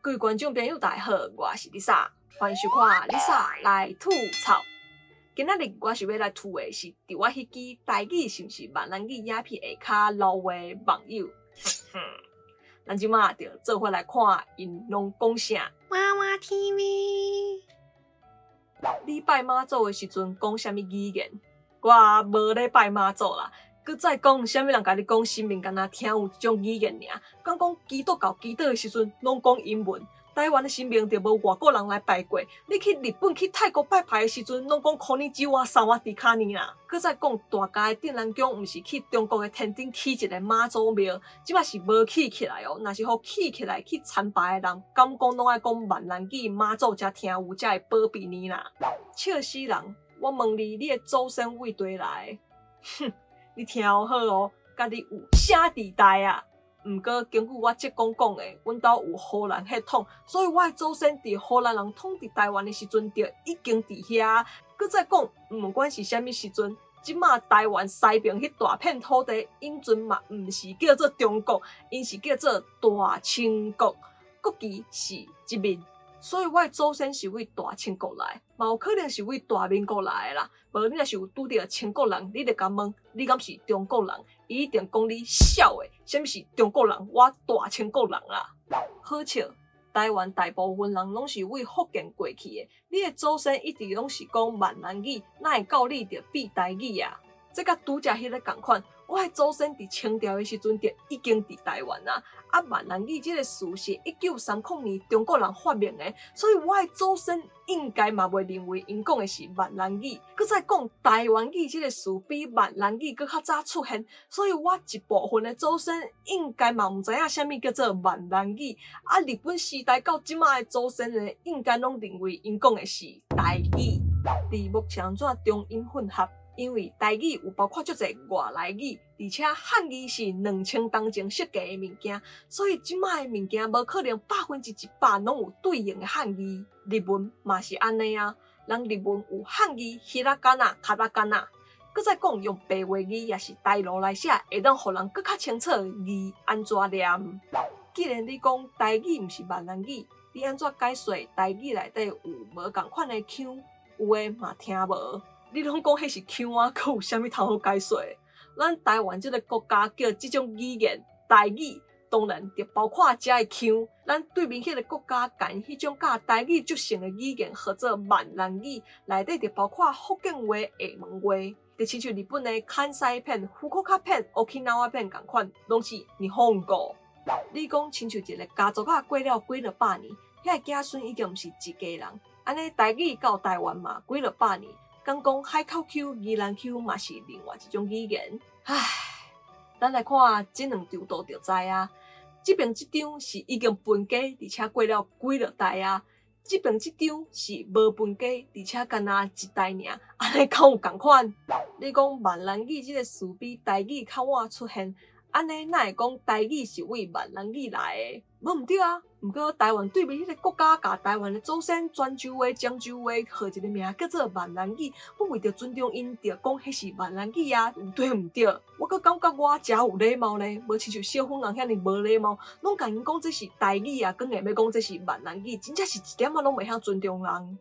各位观众朋友，大家好，我是 Lisa， 欢迎收看 Lisa 来吐槽。今仔日我是要来吐的是，伫我迄支台语是毋是闽南语影片下骹留的网友。咱即马就做伙来看因拢讲啥。娃娃 TV。你拜妈祖的时阵讲啥物语言？我无咧拜妈祖啦。佮再讲，啥物人甲你讲新民敢若听有即种语言尔？讲基督教祈祷的时阵，拢讲英文。台湾的新民就无外国人来拜过。你去日本、去泰国拜拜的时阵，拢讲可尼基哇、萨瓦迪卡尼啦。佮再讲，大家的镇南宫毋是去中国的天顶起一个妈祖庙，即摆是无起起来哦。若是互起起来去参拜的人，敢讲拢爱讲闽南语，妈祖才听有，才会保庇你啦。笑死人！我问你，你的祖先为佗来？哼！你听好哦，家己有啥地带啊？毋过根据我职工讲的，阮兜有荷兰血统，所以我的祖先伫荷兰人统治台湾的时阵就已经伫遐。佮再讲，毋管是啥物时阵，即马台湾西边迄大片土地，因阵嘛毋是叫做中国，因是叫做大清国，国旗是一面。所以我的祖先是为大清国来，嘛有可能是为大民国来的啦。无你若是有拄着清国人，你就甲问，你敢是中国人？伊一定讲你笑的，啥物是中国人？我大清国人啦。好笑，台湾大部分人拢是为福建过去的，你的祖先一直拢是讲闽南语，哪会到你着变台语啊？这甲拄则迄个共款。我的祖先伫清朝的时阵就已经伫台湾啊！啊，闽南语这个词是1930年中国人发明的，所以我的祖先应该嘛袂认为因讲的是闽南语。佮再讲台湾语这个词比闽南语佮较早出现，所以我一部分的祖先应该嘛毋知影啥物叫做闽南语。啊，日本时代到即马的祖先呢，应该拢认为因讲的是台语。伫目前怎中英混合？因为台语有包括足侪外来语，而且汉语是2000当前设计的物件，所以即卖的物件无可能100%拢有对应的汉语。日文嘛是安尼啊，人日文有汉语、希拉嘎那、卡达嘎那，佮再讲用白话语也是台语来写，会当互人更较清楚字安怎念。既然你讲台语毋是闽南语，你安怎解说台语内底有无共款的腔？有诶嘛听无？你拢讲迄是腔啊，佮有啥物通好解说？咱台湾这个国家叫即种语言台语，当然就包括遮个腔。咱对面迄个国家干迄种甲台语足像的语言，叫做闽南语，内底就包括福建话、厦门话，就亲像日本的関西片、福岡片、okinawa片共款，拢是日本語。你讲亲像一个家族过了几落百年，遐个子孙已经毋是一家人，安尼台语到台湾嘛几落百年。刚讲海口腔、宜兰腔嘛是另外一种语言。唉，咱来看这两张图就知啊。这边这张是已经分家，而且过了几落代啊。这边这张是无分家，而且干那一代尔。安尼敢有共款？你讲闽南语这个词比台语较晚出现，安尼哪会讲台语是为闽南语来的？无毋对啊！毋过台湾对面迄个国家，甲台湾的祖先泉州话、漳州话，号一个名叫做闽南语。我为着尊重因，着讲迄是闽南语啊，有对毋对？我阁感觉我诚有礼貌呢，无亲像小粉人遐尼无礼貌，拢甲因讲这是台语啊，更硬要讲这是闽南语，真正是一点仔拢袂晓尊重人。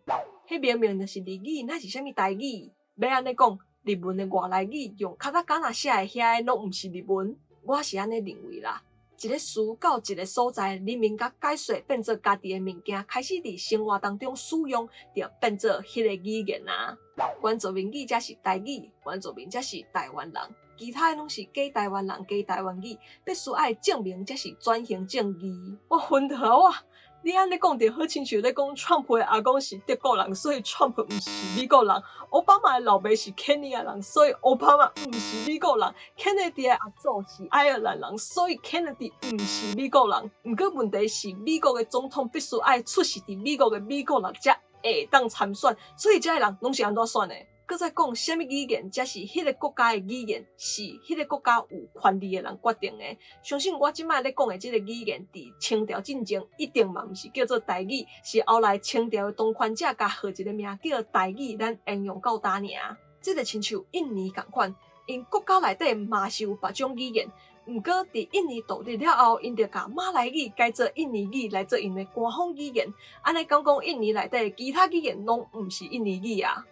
迄明明就是日语，哪是啥物台语？要安尼讲，日文的外来语用卡达嘎那写的遐个，拢毋是日文。我是安尼认为啦。一个词到一个所在，人民甲解说变做家己的物件，开始伫生活当中使用，就变做迄个语言啊。原住民语才是台语，原住民才是台湾人，其他的拢是假台湾人、假台湾语，必须爱证明才是转型正义。我昏倒啊！你安尼讲着好亲像咧讲 Trump 的阿公是德国人，所以 Trump 毋是美国人；奥巴马的老爸是肯尼亚人，所以奥巴马毋是美国人；Kennedy 的阿祖是爱尔兰人，所以 Kennedy 毋是美国人。毋过问题是，美国的总统必须爱出席伫美国的美国人才会当参选，所以遮个人拢是安怎选的？搁再讲，啥物语言才是迄个国家的语言，是迄个国家有权利的人决定的。相信我即摆咧讲的即个语言，伫清朝进前一定嘛毋是叫做台语，是后来清朝的当权者甲号一个名叫台语，咱沿用到今尔。即个亲像印尼共款，因国家内底嘛是有别种语言。毋过伫印尼独立了后，因就甲马来语改做印尼语来做因的官方语言。安尼讲印尼内底其他语言拢毋是印尼语啊。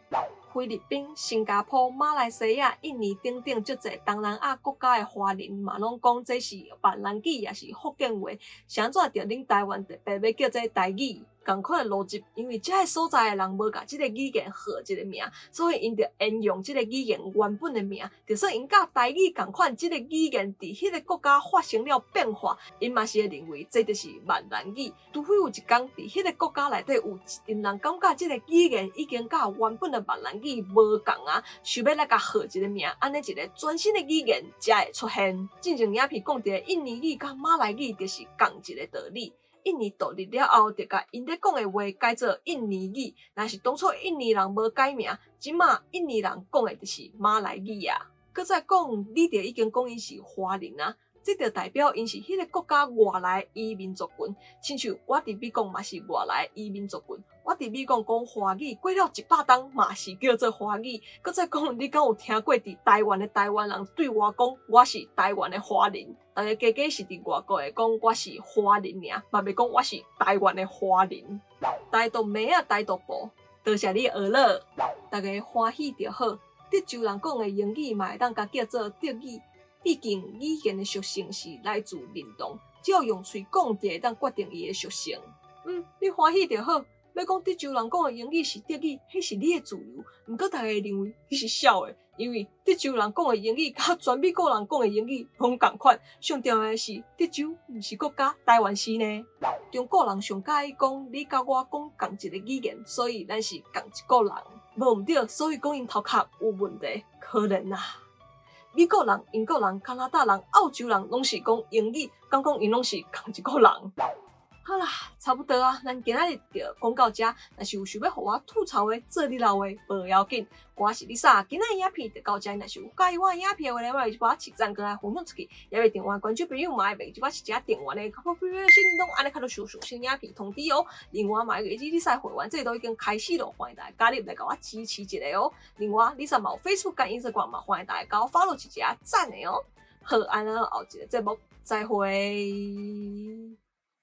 菲律宾、新加坡、马来西亚、印尼等等足侪东南亚国家的华人嘛，拢讲这是闽南语，也是福建话。啥怎着恁台湾特别要叫这台语？同款的逻辑，因为遮个所在的人无甲即个语言号一个名，所以因着沿用即个语言原本的名。就算因甲台语同款，即个语言伫迄个国家发生了变化，因嘛是会认为这就是闽南语。除非有一天伫迄个国家内底有一群人感觉即个语言已经甲原本的闽南语无共啊，想要来甲号一个名，安尼一个全新的语言才会出现。进前影片讲到印尼语甲马来语就是共一个道理。印尼独立了后，就甲因咧讲的话改做印尼语。若是当初印尼人无改名，即马印尼人讲的就是马来语啊。搁再讲，你着已经讲因是华人啊，这就代表因是迄个国家外来移民族群。亲像我伫美国嘛是外来移民族群，我伫美国讲华语过了100冬嘛是叫做华语。搁再讲，你敢有听过伫台湾的台湾人对我讲我是台湾的华人？大家加加是伫外国会讲我是华人尔，嘛袂讲我是台湾的华人。台独妹啊，台独婆，多谢你学了，大家欢喜就好。德州人讲的英语嘛会当甲叫做德语，毕竟语言的属性是来自认同，只要用喙讲就会当决定伊的属性。你欢喜就好。要讲德州人讲的英语是德语，迄是你的自由。毋过大家会认为你是痟的，因为德州人讲的英语甲全美国人讲的英语拢共款。上重要的是，德州毋是国家，台湾是呢。中国人上介意讲你甲我讲共一个语言，所以咱是共一个人。无毋对，所以讲因头壳有问题，可能啊。美国人、英国人、加拿大人、澳洲人拢是讲英语，讲因拢是共一个人。好啦，差不多啊，咱今仔日就讲到这。若是有想要互我吐槽的、做你老的，无要紧。我是 Lisa，今仔日影片就到这。若是有介意我影片的话，我就把它按赞过来分享出去。也袂订阅关注朋友嘛，袂就把一只订阅的，靠朋友小铃铛，安尼较多收新影片通知哦。另外嘛，月子 Lisa 会员这都已经开始了，欢迎大家加入来甲我支持一下哦。另外 Lisa 嘛有 Facebook 跟 Instagram 嘛，欢迎大家甲我 follow 一下赞的哦。好，安尼后一个节目再会。